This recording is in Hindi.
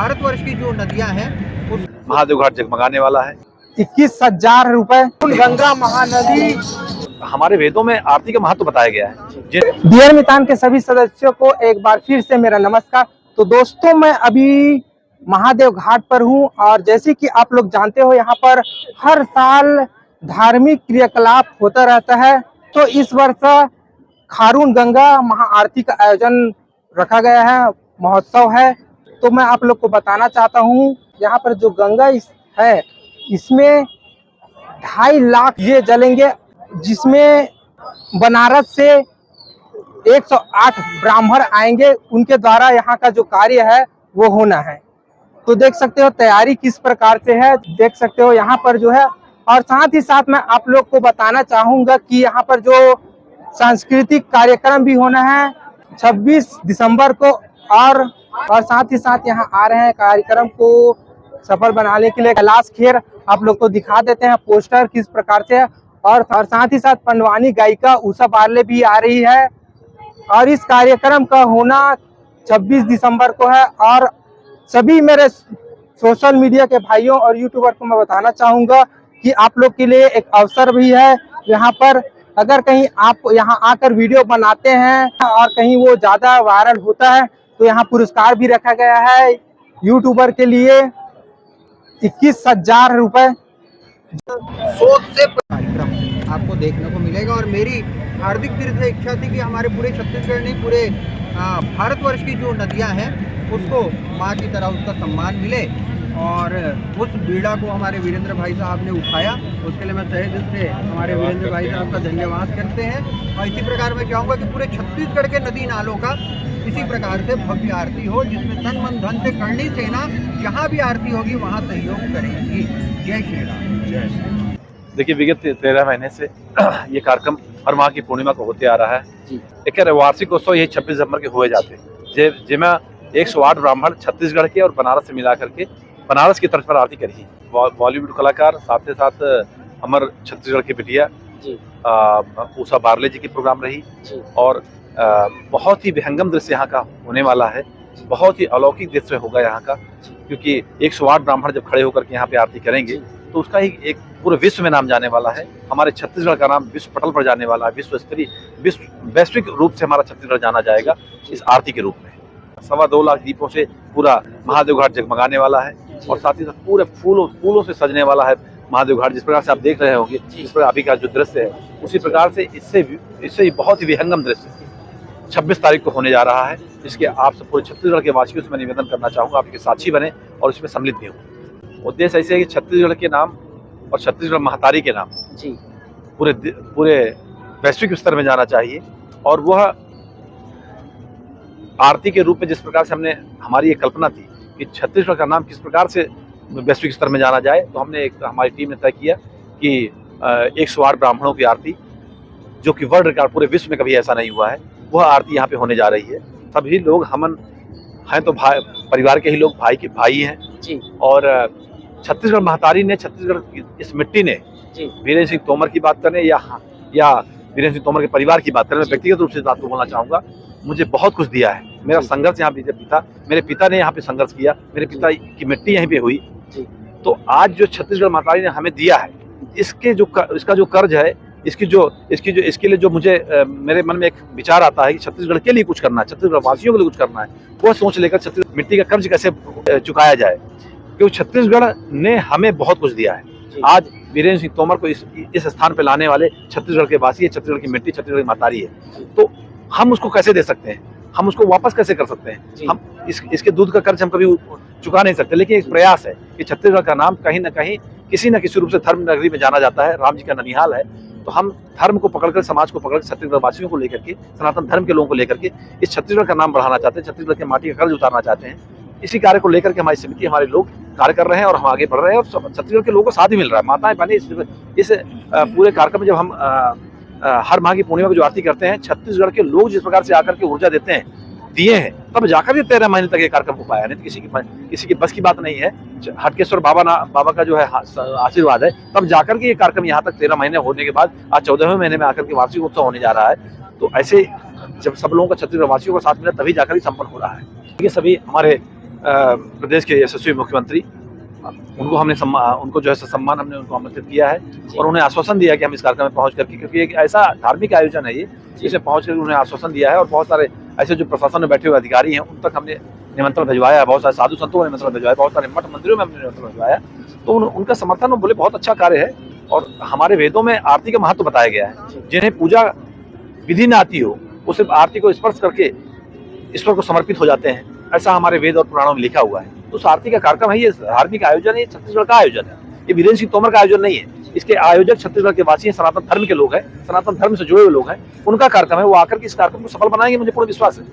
भारतवर्ष की जो नदियां हैं उस महादेव घाट जगमगाने वाला है। 21,000 रुपए गंगा महानदी। हमारे वेदों में आरती का महत्व बताया गया है। डियर मितान के सभी सदस्यों को एक बार फिर से मेरा नमस्कार। तो दोस्तों, मैं अभी महादेव घाट पर हूं और जैसे कि आप लोग जानते हो, यहाँ पर हर साल धार्मिक क्रियाकलाप होता रहता है। तो इस वर्ष खारून गंगा महाआरती का आयोजन रखा गया है, महोत्सव है। तो मैं आप लोग को बताना चाहता हूँ, यहाँ पर जो गंगा है इसमें 2.5 लाख ये जलेंगे, जिसमें बनारस से 108 ब्राह्मण आएंगे। उनके द्वारा यहाँ का जो कार्य है वो होना है। तो देख सकते हो तैयारी किस प्रकार से है, देख सकते हो यहाँ पर जो है। और साथ ही साथ मैं आप लोग को बताना चाहूँगा कि यहाँ पर जो सांस्कृतिक कार्यक्रम भी होना है 26 दिसंबर को। और साथ ही साथ यहाँ आ रहे हैं कार्यक्रम को सफल बनाने के लिए कैलाश खेर। आप लोग को दिखा देते हैं पोस्टर किस प्रकार से है। और साथ ही साथ पंडवानी गायिका उषा बारले भी आ रही है। और इस कार्यक्रम का होना 26 दिसंबर को है। और सभी मेरे सोशल मीडिया के भाइयों और यूट्यूबर को मैं बताना चाहूँगा कि आप लोग के लिए एक अवसर भी है यहाँ पर। अगर कहीं आप यहाँ आकर वीडियो बनाते हैं और कहीं वो ज़्यादा वायरल होता है तो यहाँ पुरस्कार भी रखा गया है यूट्यूबर के लिए 21,000 रुपए। सोच से कार्यक्रम आपको देखने को मिलेगा। और मेरी हार्दिक दिल से इच्छा थी कि हमारे पूरे छत्तीसगढ़ नहीं, पूरे भारतवर्ष की जो नदियां हैं उसको माँ की तरह उसका सम्मान मिले। और उस बीड़ा को हमारे वीरेंद्र भाई साहब ने उठाया, उसके लिए मैं तहे दिल से हमारे वीरेंद्र भाई साहब का धन्यवाद करते हैं। और इसी प्रकार मैं चाहूँगा कि पूरे छत्तीसगढ़ के नदी नालों का इसी प्रकार से भव्य आरती हो, जिसमें तन मन धन से करनी सेना जहाँ भी आरती होगी वहाँ सहयोग करेगी। जय श्री राम। जय श्री। देखिए, विगत 13 महीने से ये कार्यक्रम हर माह की पूर्णिमा को होते आ रहा है जी। एक वार्षिक उत्सव यही 26 दिसंबर के हुए जाते, जिसमें 108 ब्राह्मण छत्तीसगढ़ के और बनारस से मिला करके बनारस की तरफ पर आरती करी। बॉलीवुड कलाकार, साथ ही साथ हमारे छत्तीसगढ़ की बिटिया उषा बारले जी की प्रोग्राम रही। और बहुत ही विहंगम दृश्य यहाँ का होने वाला है, बहुत ही अलौकिक दृश्य होगा यहाँ का, क्योंकि 108 ब्राह्मण जब खड़े होकर के यहाँ पे आरती करेंगे तो उसका ही एक पूरे विश्व में नाम जाने वाला है। हमारे छत्तीसगढ़ का नाम विश्व पटल पर जाने वाला है, विश्व स्तरीय वैश्विक रूप से हमारा छत्तीसगढ़ जाना जाएगा इस आरती के रूप में। 2.25 लाख दीपों से पूरा महादेव घाट जगमगाने वाला है। और साथ ही साथ पूरे फूलों से सजने वाला है महादेव घाट। जिस प्रकार से आप देख रहे होंगे, जिस प्रकार अभी का जो दृश्य है उसी प्रकार से इससे बहुत ही विहंगम दृश्य 26 तारीख को होने जा रहा है। इसके आप सब पूरे छत्तीसगढ़ के वासियों से मैं निवेदन करना चाहूँगा, आप इसके साक्षी बने और इसमें सम्मिलित भी हो। उद्देश्य ऐसे है कि छत्तीसगढ़ के नाम और छत्तीसगढ़ महतारी के नाम जी पूरे वैश्विक स्तर में जाना चाहिए। और वह आरती के रूप में जिस प्रकार से हमारी एक कल्पना थी कि छत्तीसगढ़ का नाम किस प्रकार से वैश्विक स्तर में जाना जाए, तो हमने हमारी टीम ने तय किया कि 108 ब्राह्मणों की आरती, जो कि वर्ल्ड रिकॉर्ड पूरे विश्व में कभी ऐसा नहीं हुआ है, वह आरती यहाँ पे होने जा रही है। सभी लोग हमन हैं तो भाई, परिवार के ही लोग, भाई हैं जी। और छत्तीसगढ़ महतारी ने, छत्तीसगढ़ इस मिट्टी ने, वीरेंद्र सिंह तोमर की बात करें या वीरेंद्र सिंह तोमर के परिवार की बात करें, मैं व्यक्तिगत रूप से बात को बोलना चाहूँगा, मुझे बहुत कुछ दिया है। मेरा संघर्ष यहाँ पे मेरे पिता ने यहाँ पे संघर्ष किया, मेरे पिता की मिट्टी यहीं पे हुई। तो आज जो छत्तीसगढ़ महतारी ने हमें दिया है, इसका जो कर्ज है, इसके लिए जो मुझे मेरे मन में एक विचार आता है कि छत्तीसगढ़ के लिए कुछ करना है, छत्तीसगढ़ वासियों के लिए कुछ करना है, वो सोच लेकर छत्तीसगढ़ मिट्टी का कर्ज कैसे चुकाया जाए, क्योंकि छत्तीसगढ़ ने हमें बहुत कुछ दिया है। आज वीरेंद्र सिंह तोमर को इस स्थान पे लाने वाले छत्तीसगढ़ के वासी है, छत्तीसगढ़ की मिट्टी, छत्तीसगढ़ की महतारी है। तो हम उसको कैसे दे सकते हैं, हम उसको वापस कैसे कर सकते हैं? हम इसके दूध का कर्ज हम कभी चुका नहीं सकते, लेकिन एक प्रयास है कि छत्तीसगढ़ का नाम कहीं ना कहीं किसी न किसी रूप से धर्म नगरी में जाना जाता है, राम जी का ननिहाल है। तो हम धर्म को पकड़कर, समाज को पकड़कर, छत्तीसगढ़ वासियों को लेकर के, सनातन धर्म के लोगों को लेकर के इस छत्तीसगढ़ का नाम बढ़ाना चाहते हैं, छत्तीसगढ़ के माटी का कर्ज उतारना चाहते हैं। इसी कार्य को लेकर के हमारी समिति, हमारे लोग कार्य कर रहे हैं और हम आगे बढ़ रहे हैं। और छत्तीसगढ़ के लोगों को साथ ही मिल रहा है। माताएं बहनें इस पूरे कार्यक्रम में जब हम हर माह की पूर्णिमा की जो आरती करते हैं, छत्तीसगढ़ के लोग जिस प्रकार से आकर के ऊर्जा देते हैं, दिए हैं, तब जाकर भी 13 महीने तक ये कार्यक्रम हो पाया। नहीं तो किसी की बस की बात नहीं है। हटकेश्वर बाबा का जो है आशीर्वाद है, तब जाकर के ये कार्यक्रम यहाँ तक 13 महीने होने के बाद आज 14वें महीने में आकर के वार्षिक उत्सव होने जा रहा है। तो ऐसे जब सब लोगों का, छत्तीसगढ़ वासियों का साथ मिला, तभी जाकर ही संपन्न हो रहा है। ये सभी हमारे प्रदेश के यशस्वी मुख्यमंत्री, उनको हमने उनको जो है सम्मान हमने उनको आमंत्रित किया है और उन्हें आश्वासन दिया कि हम इस कार्यक्रम में पहुंच करके, क्योंकि एक ऐसा धार्मिक आयोजन है ये, इसमें पहुंच कर उन्हें आश्वासन दिया है और बहुत सारे ऐसे जो प्रशासन में बैठे हुए अधिकारी हैं उन तक हमने निमंत्रण भिजवाया है, बहुत सारे साधु संतों को निमंत्रण भिजवाया, बहुत सारे मठ मंदिरों में हमने निमंत्रण भिजवाया। तो उनका समर्थन बोले बहुत अच्छा कार्य है और हमारे वेदों में आरती का महत्व बताया गया है। जिन्हें पूजा विधि न आती हो वो सिर्फ आरती को स्पर्श करके ईश्वर को समर्पित हो जाते हैं, ऐसा हमारे वेद और पुराणों में लिखा हुआ है। तो उस आरती का कार्यक्रम है, ये धार्मिक आयोजन है, ये छत्तीसगढ़ का आयोजन है, ये वीरेंद्र सिंह तोमर का आयोजन नहीं है। इसके आयोजक छत्तीसगढ़ के वासी हैं, सनातन धर्म के लोग हैं, सनातन धर्म से जुड़े हुए लोग हैं, उनका कार्यक्रम है। वो आकर के इस कार्यक्रम को सफल बनाएंगे, मुझे पूर्ण विश्वास है।